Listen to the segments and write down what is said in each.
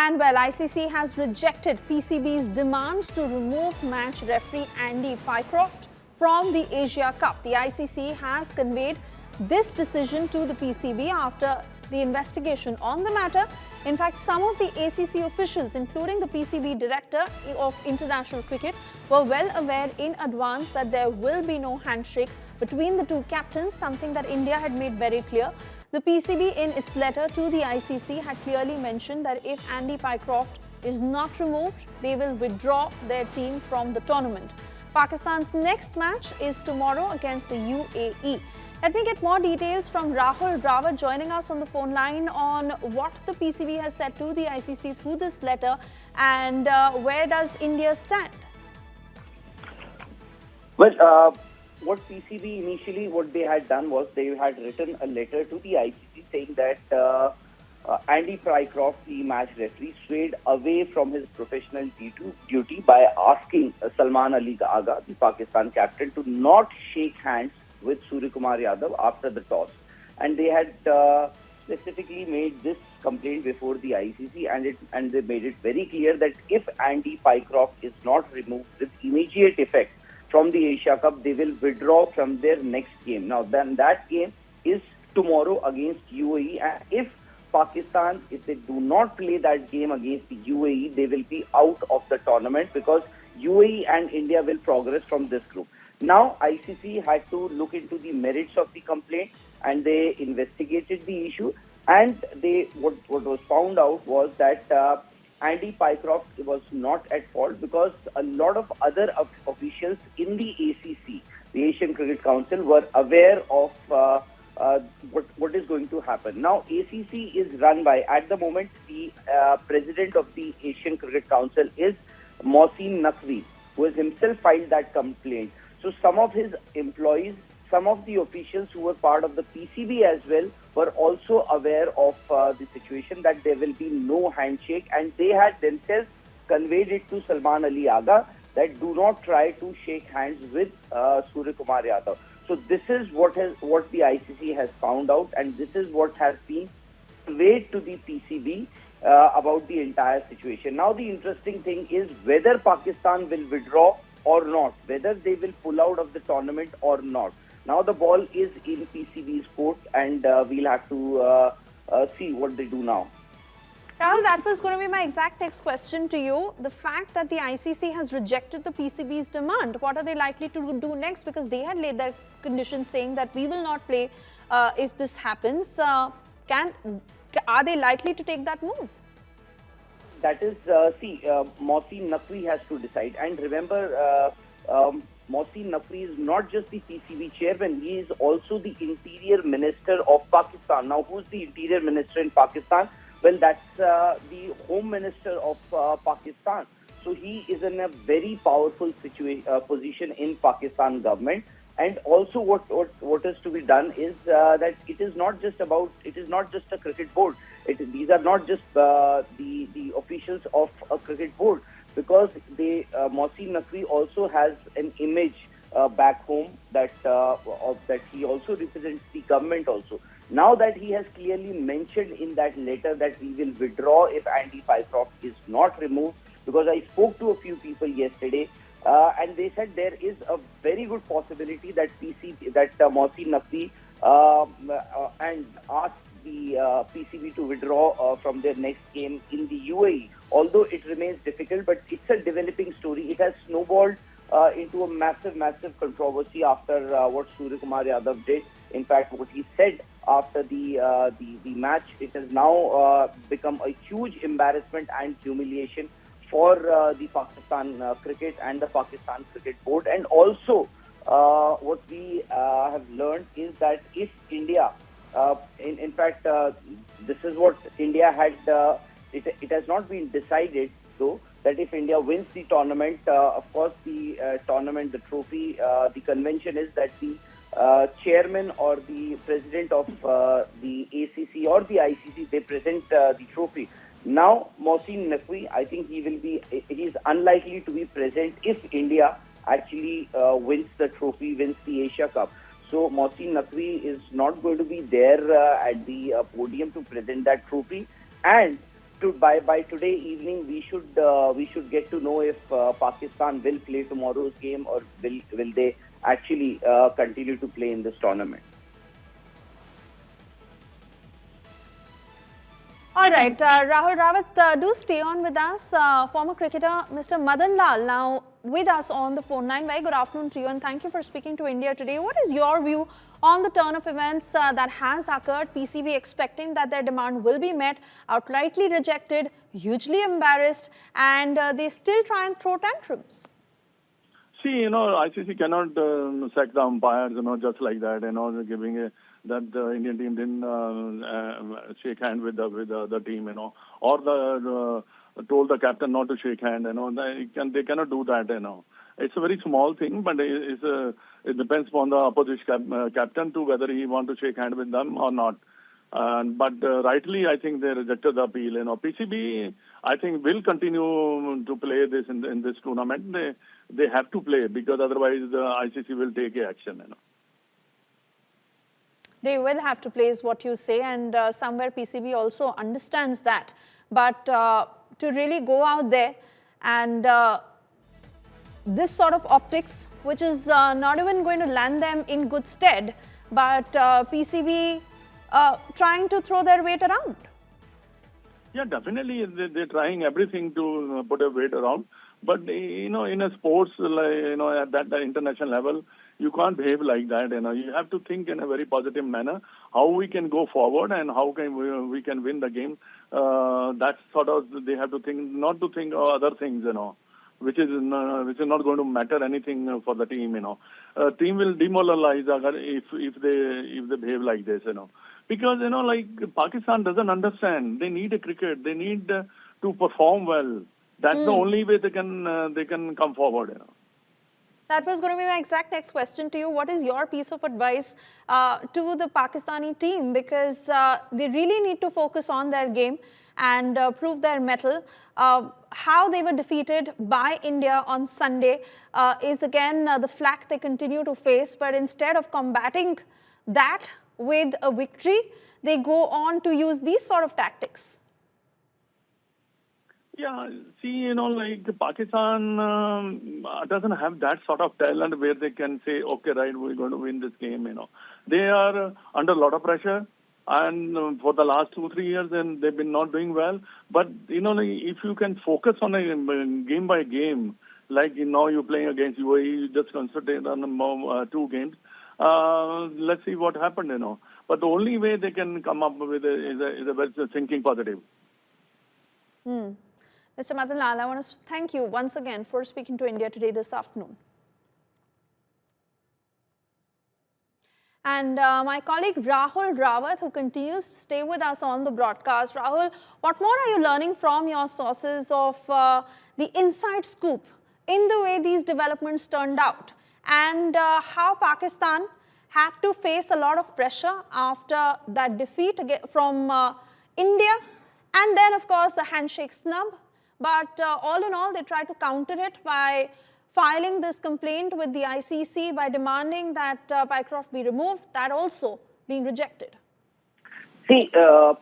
And well, ICC has rejected PCB's demand to remove match referee Andy Pycroft from the Asia Cup. The ICC has conveyed this decision to the PCB after the investigation on the matter. In fact, some of the ACC officials, including the PCB director of international cricket, were well aware in advance that there will be no handshake between the two captains, something that India had made very clear. The PCB in its letter to the ICC had clearly mentioned that if Andy Pycroft is not removed, they will withdraw their team from the tournament. Pakistan's next match is tomorrow against the UAE. Let me get more details from Rahul Rawat joining us on the phone line on what the PCB has said to the ICC through this letter and where does India stand? Well, what PCB initially, what they had done was they had written a letter to the ICC saying that Andy Pycroft, the match referee, swayed away from his professional duty by asking Salman Ali Agha, the Pakistan captain, to not shake hands with Suri Kumar Yadav after the toss. And they had specifically made this complaint before the ICC, and they made it very clear that if Andy Pycroft is not removed with immediate effect from the Asia Cup, they will withdraw from their next game. Now, then that game is tomorrow against UAE, and if Pakistan, if they do not play that game against the UAE, they will be out of the tournament because UAE and India will progress from this group. Now, ICC had to look into the merits of the complaint and they investigated the issue, and what was found out was that Andy Pycroft was not at fault because a lot of other officials in the ACC, the Asian Cricket Council, were aware of what is going to happen. Now, ACC is run by, at the moment, the president of the Asian Cricket Council is Mohsin Naqvi, who has himself filed that complaint. So some of his employees, some of the officials who were part of the PCB as well, were also aware of the situation that there will be no handshake, and they had themselves conveyed it to Salman Ali Agha that do not try to shake hands with Suri Kumar Yadav. So this is what the ICC has found out, and this is what has been conveyed to the PCB about the entire situation. Now the interesting thing is whether Pakistan will withdraw or not, whether they will pull out of the tournament or not. Now the ball is in PCB's court, and we'll have to see what they do now. Rahul, that was going to be my exact next question to you. The fact that the ICC has rejected the PCB's demand, what are they likely to do next? Because they had laid their conditions saying that we will not play if this happens. Are they likely to take that move? That is, Mohsin Naqvi has to decide. And remember, Mohsin Naqvi is not just the PCB chairman, he is also the Interior Minister of Pakistan. Now, who's the Interior Minister in Pakistan? Well, that's the Home Minister of Pakistan. So he is in a very powerful position in Pakistan government. And also, what is to be done is that it is not just a cricket board. These are not just the officials of a cricket board, because Mohsin Naqvi also has an image back home that he also represents the government also. Now that he has clearly mentioned in that letter that we will withdraw if Andy Pycroft is not removed, because I spoke to a few people yesterday and they said there is a very good possibility that Mohsin Naqvi and asked the PCB to withdraw from their next game in the UAE. Although it remains difficult, but it's a developing story. It has snowballed into a massive controversy after what Suri Kumar Yadav did. In fact, what he said after the match, it has now become a huge embarrassment and humiliation for the Pakistan cricket and the Pakistan Cricket Board. And also, what we have learned is that if India, in fact, this is what India had, it has not been decided though, that if India wins the tournament, of course the tournament, the trophy, the convention is that the chairman or the president of the ACC or the ICC, they present the trophy. Now, Mohsin Naqvi, I think it is unlikely to be present if India actually wins the trophy, wins the Asia Cup. So, Mohsin Naqvi is not going to be there at the podium to present that trophy. And by today evening we should get to know if Pakistan will play tomorrow's game or will they actually continue to play in this tournament. All right, Rahul Rawat, do stay on with us. Former cricketer Mr. Madan Lal now with us on the phone line. Very good afternoon to you and thank you for speaking to India Today. What is your view on the turn of events that has occurred? PCB expecting that their demand will be met, outrightly rejected, hugely embarrassed, and they still try and throw tantrums. See, ICC cannot sack the umpires, just like that, giving that the Indian team didn't shake hand with the team, or told the captain not to shake hand, they cannot do that, It's a very small thing, but it depends upon the opposition captain to whether he want to shake hand with them or not. But rightly, I think they rejected the appeal. PCB, I think, will continue to play this in this tournament. They have to play because otherwise the ICC will take action. They will have to play, is what you say, and somewhere PCB also understands that. But to really go out there and this sort of optics, which is not even going to land them in good stead, but PCB trying to throw their weight around. Yeah, definitely, they're trying everything to put a weight around. But, in a sports, at that international level, you can't behave like that. You have to think in a very positive manner how we can go forward and how can we can win the game. That's sort of, they have to think, not to think of other things, which is not going to matter anything for the team, Team will demoralize if they behave like this, Because, like Pakistan doesn't understand. They need a cricket. They need to perform well. That's the only way they can come forward, That was going to be my exact next question to you. What is your piece of advice to the Pakistani team? Because they really need to focus on their game and prove their mettle. How they were defeated by India on Sunday is again the flak they continue to face. But instead of combating that with a victory, they go on to use these sort of tactics. Yeah, see, like Pakistan doesn't have that sort of talent where they can say, okay, right, we're going to win this game, They are under a lot of pressure. And for the last 2-3 years, and they've been not doing well. But, if you can focus on a game by game, like you're playing against UAE, you just concentrate on 2 games. Let's see what happened, But the only way they can come up with is a thinking positive. Mr. Madan Lal, I want to thank you once again for speaking to India Today this afternoon. And my colleague Rahul Rawat, who continues to stay with us on the broadcast. Rahul, what more are you learning from your sources of the inside scoop in the way these developments turned out? And how Pakistan had to face a lot of pressure after that defeat from India. And then, of course, the handshake snub. But all in all, they tried to counter it by filing this complaint with the ICC by demanding that Pycroft be removed, that also being rejected. See,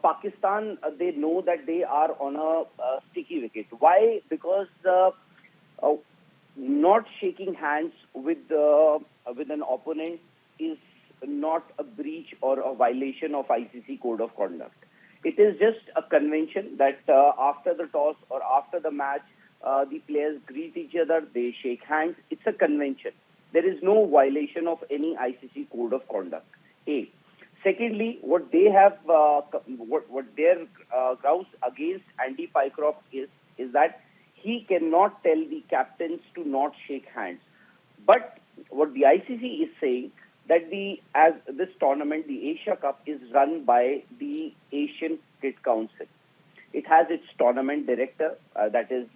Pakistan, they know that they are on a sticky wicket. Why? Because not shaking hands with an opponent is not a breach or a violation of ICC Code of Conduct. It is just a convention that after the toss or after the match, the players greet each other, they shake hands. It's a convention. There is no violation of any ICC Code of Conduct. A. Secondly, what they have, what their grounds against Andy Pycroft is that he cannot tell the captains to not shake hands. But what the ICC is saying that as this tournament, the Asia Cup, is run by the Asian Cricket Council. It has its tournament director, that is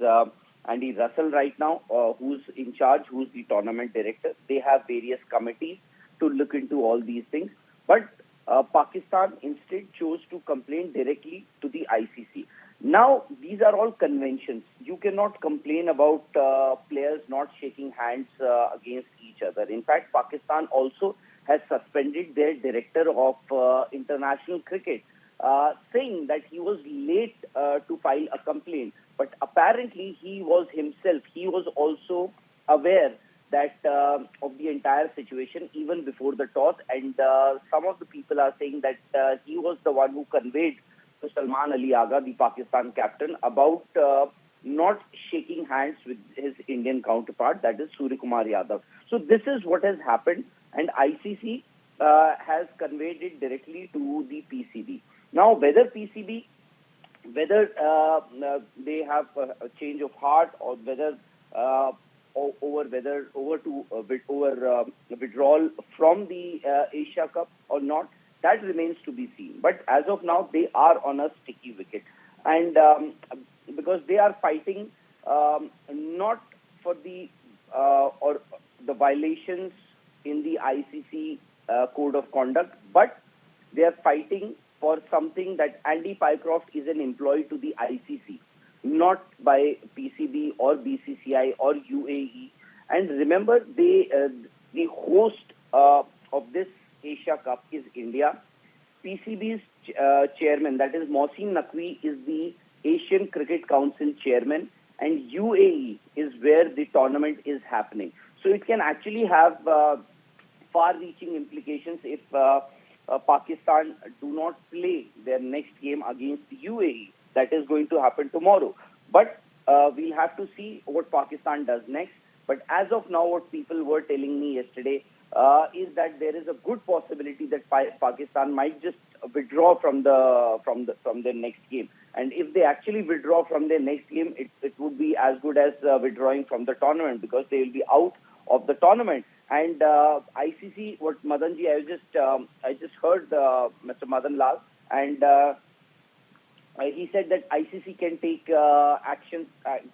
Andy Russell right now, who's in charge, who's the tournament director. They have various committees to look into all these things. But Pakistan instead chose to complain directly to the ICC. Now, these are all conventions. You cannot complain about players not shaking hands against each other. In fact, Pakistan also has suspended their director of international cricket saying that he was late to file a complaint. But apparently he was also aware that of the entire situation even before the toss, and some of the people are saying that he was the one who conveyed to Salman Ali Agha, the Pakistan captain, about not shaking hands with his Indian counterpart, that is Suri Kumar Yadav. So this is what has happened, and ICC has conveyed it directly to the PCB. Now, whether they have a change of heart, or whether withdrawal from the Asia Cup or not, that remains to be seen. But as of now, they are on a sticky wicket, and because they are fighting not for the or the violations in the ICC code of conduct, but they are fighting for something that Andy Pycroft is an employee to the ICC, not by PCB or BCCI or UAE. And remember, the host of this Asia Cup is India. PCB's chairman, that is Mohsin Naqvi, is the Asian Cricket Council chairman, and UAE is where the tournament is happening. So it can actually have far-reaching implications if Pakistan do not play their next game against the UAE. That is going to happen tomorrow. But we'll have to see what Pakistan does next. But as of now, what people were telling me yesterday is that there is a good possibility that Pakistan might just withdraw from their next game. And if they actually withdraw from their next game, it would be as good as withdrawing from the tournament, because they will be out of the tournament. And ICC, what Madanji, I just heard Mr. Madan Lal, and he said that ICC can take actions,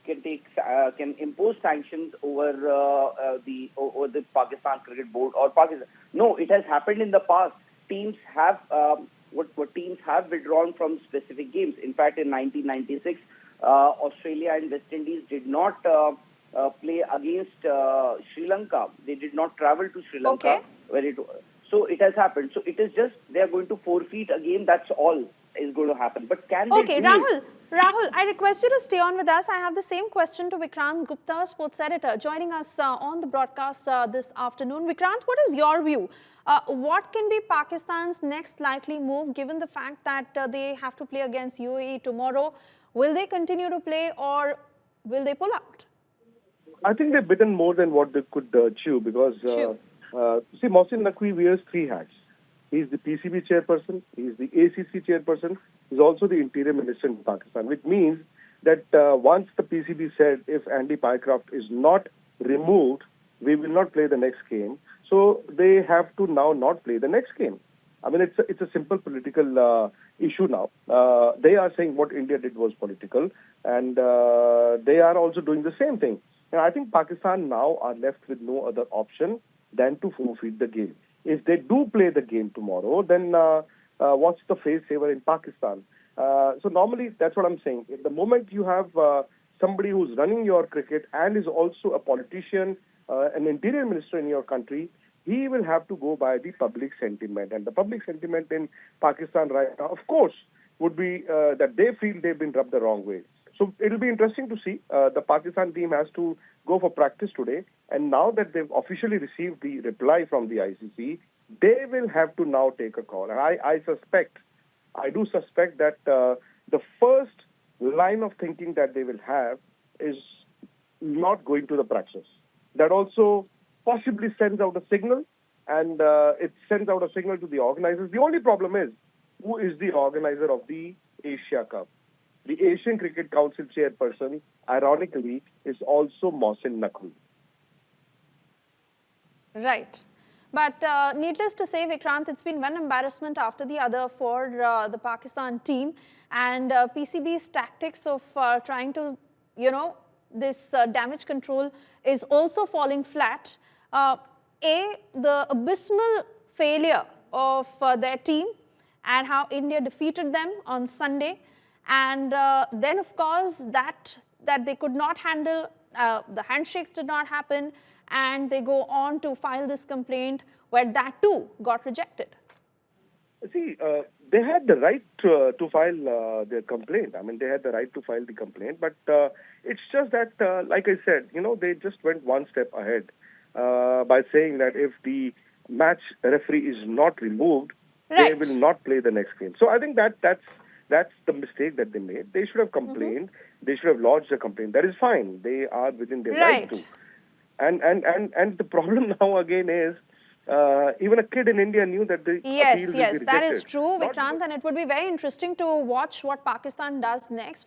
can impose sanctions over the Pakistan Cricket Board or Pakistan. No, it has happened in the past. Teams have teams have withdrawn from specific games. In fact, in 1996, Australia and West Indies did not play against Sri Lanka. They did not travel to Sri Lanka. Okay. So it has happened. So it is just they are going to forfeit a game. That's all is going to happen. But can they Okay, do it? Rahul, I request you to stay on with us. I have the same question to Vikrant Gupta, sports editor, joining us on the broadcast this afternoon. Vikrant, what is your view? What can be Pakistan's next likely move, given the fact that they have to play against UAE tomorrow? Will they continue to play, or will they pull out? I think they've bitten more than what they could chew, because see, Mohsin Naqvi wears three hats. He's the PCB chairperson, he's the ACC chairperson, he's also the interior minister in Pakistan, which means that once the PCB said if Andy Pycroft is not removed, we will not play the next game. So they have to now not play the next game. I mean, it's a simple political issue now. They are saying what India did was political, and they are also doing the same thing. And I think Pakistan now are left with no other option than to forfeit the game. If they do play the game tomorrow, then what's the face saver in Pakistan? So normally, that's what I'm saying. At the moment you have somebody who's running your cricket and is also a politician, an interior minister in your country, he will have to go by the public sentiment. And the public sentiment in Pakistan right now, of course, would be that they feel they've been rubbed the wrong way. So it'll be interesting to see. The Pakistan team has to go for practice today. And now that they've officially received the reply from the ICC, they will have to now take a call. And I do suspect that the first line of thinking that they will have is not going to the practice. That also possibly sends out a signal, and it sends out a signal to the organizers. The only problem is, who is the organizer of the Asia Cup? The Asian Cricket Council chairperson, ironically, is also Mohsin Naqvi. Right. But needless to say, Vikrant, it's been one embarrassment after the other for the Pakistan team, and PCB's tactics of trying to, this damage control is also falling flat. The abysmal failure of their team and how India defeated them on Sunday, and then of course that they could not handle, the handshakes did not happen, and they go on to file this complaint where that too got rejected. See, they had the right to file their complaint. I mean, they had the right to file the complaint, but it's just that, like I said, they just went one step ahead by saying that if the match referee is not removed, they Right. will not play the next game. So I think that's the mistake that they made. They should have complained. They should have lodged a complaint. That is fine. They are within their right to. And the problem now again is even a kid in India knew that the appeal will be Yes, rejected. that is true, Not Vikrant, and it would be very interesting to watch what Pakistan does next.